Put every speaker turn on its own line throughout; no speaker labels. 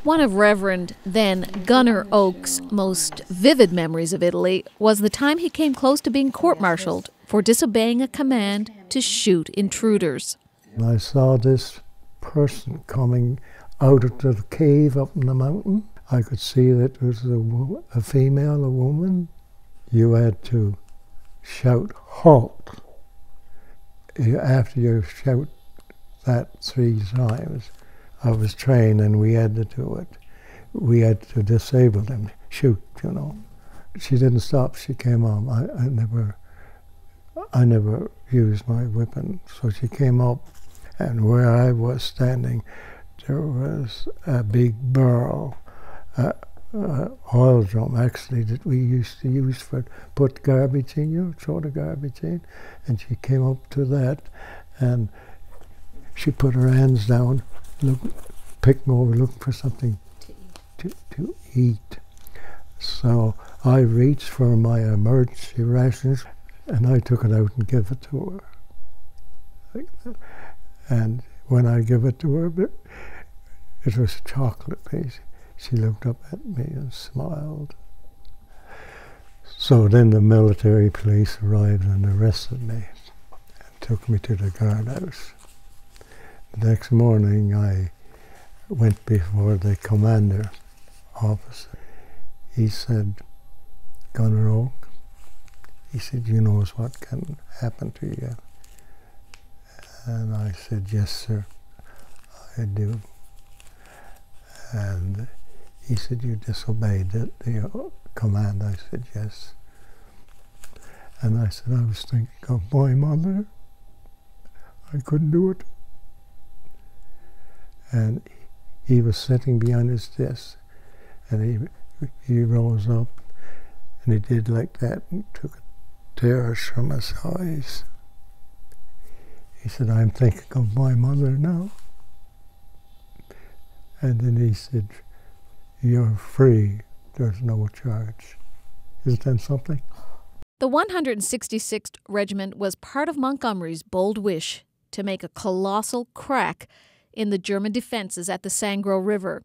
One of Reverend, then Gunner Oake's most vivid memories of Italy was the time he came close to being court-martialed for disobeying a command to shoot intruders.
I saw this person coming out of the cave up in the mountain. I could see that it was a female, a woman. You had to shout, "Halt!" After you shout that 3 times, I was trained and we had to do it. We had to disable them, shoot, you know. She didn't stop, she came on. I never used my weapon, so she came up, and where I was standing, there was a big barrel, oil drum actually, that we used to use for put garbage in, you know, throw the garbage in, and she came up to that, and she put her hands down, picking over, looking for something to eat. So I reached for my emergency rations, and I took it out and gave it to her. Like that. And when I gave it to her, it was a chocolate piece. She looked up at me and smiled. So then the military police arrived and arrested me and took me to the guardhouse. The next morning I went before the commander officer. He said, "Gunner Oake," he said, "you know what can happen to you?" And I said, "Yes, sir, I do." And he said, "You disobeyed the command." I said, "Yes." And I said, "I was thinking of my mother. I couldn't do it." And he was sitting behind his desk, and he rose up, and he did like that and took tears from his eyes. He said, "I'm thinking of my mother now." And then he said, "You're free. There's no charge." Isn't that something?
The 166th Regiment was part of Montgomery's bold wish to make a colossal crack in the German defenses at the Sangro River.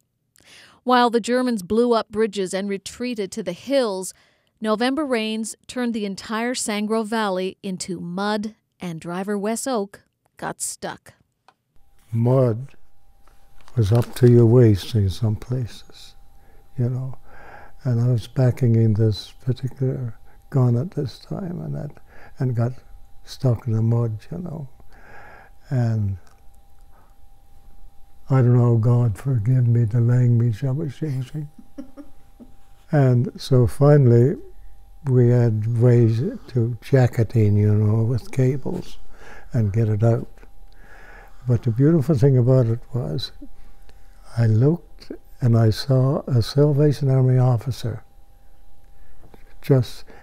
While the Germans blew up bridges and retreated to the hills, November rains turned the entire Sangro Valley into mud, and driver Wes Oake got stuck.
Mud was up to your waist in some places, you know. And I was backing in this particular gun at this time, and got stuck in the mud, you know. And I don't know, God forgive me the language I was using. And so finally, we had ways to jack it in, you know, with cables and get it out. But the beautiful thing about it was, I looked and I saw a Salvation Army officer,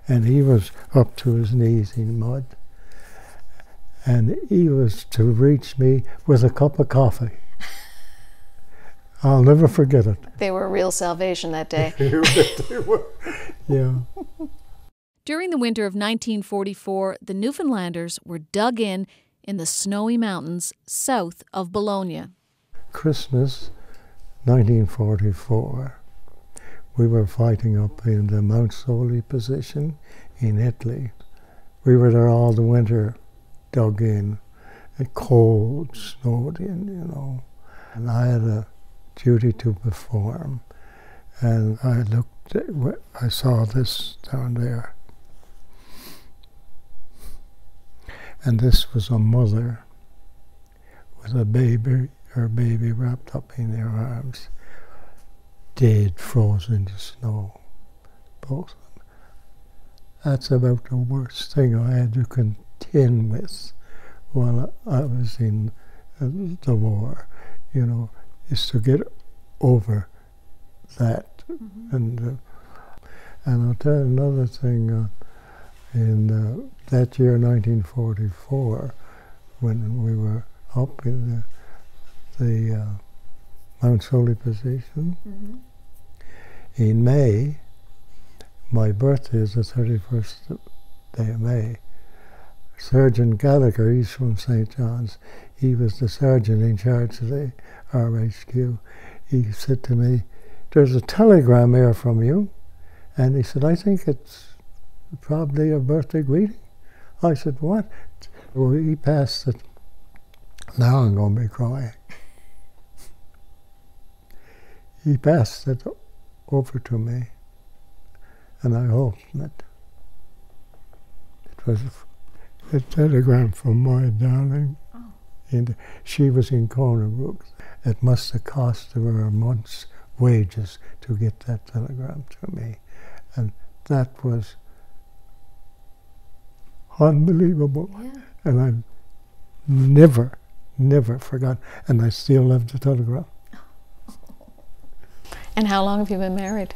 and he was up to his knees in mud. And he was to reach me with a cup of coffee. I'll never forget it.
They were a real salvation that day.
They were, yeah.
During the winter of 1944, the Newfoundlanders were dug in the snowy mountains south of Bologna.
Christmas 1944, we were fighting up in the Mount Soli position in Italy. We were there all the winter, dug in, and cold, snowed in, you know. And I had a duty to perform. And I looked, I saw this down there. And this was a mother with a baby, her baby wrapped up in their arms, dead, frozen in the snow, both of them. That's about the worst thing I had to contend with while I was in the war, you know, is to get over that. Mm-hmm. And I'll tell you another thing, in that year, 1944, when we were up in the Mount Soli position, mm-hmm. in May, my birthday is the 31st day of May. Sergeant Gallagher, he's from St. John's, he was the sergeant in charge of the RHQ. he said to me, "There's a telegram here from you." And he said, "I think it's probably a birthday greeting." I said, "What?" Well, he passed it. Now I'm going to be crying. He passed it over to me, and I opened it. It was a telegram from my darling. Oh. And she was in Conabrook. It must have cost her a month's wages to get that telegram to me. And that was unbelievable. Yeah. And I've never forgot. And I still have the telegram.
And how long have you been married?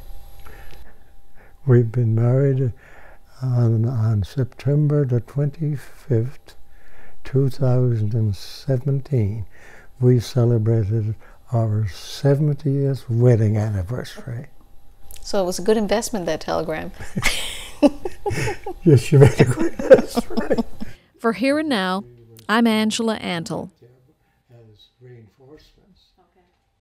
We've been married on September the 25th, 2017. We celebrated our 70th wedding anniversary.
So it was a good investment, that telegram.
Yes, you made a good investment.
For Here and Now, I'm Angela Antle.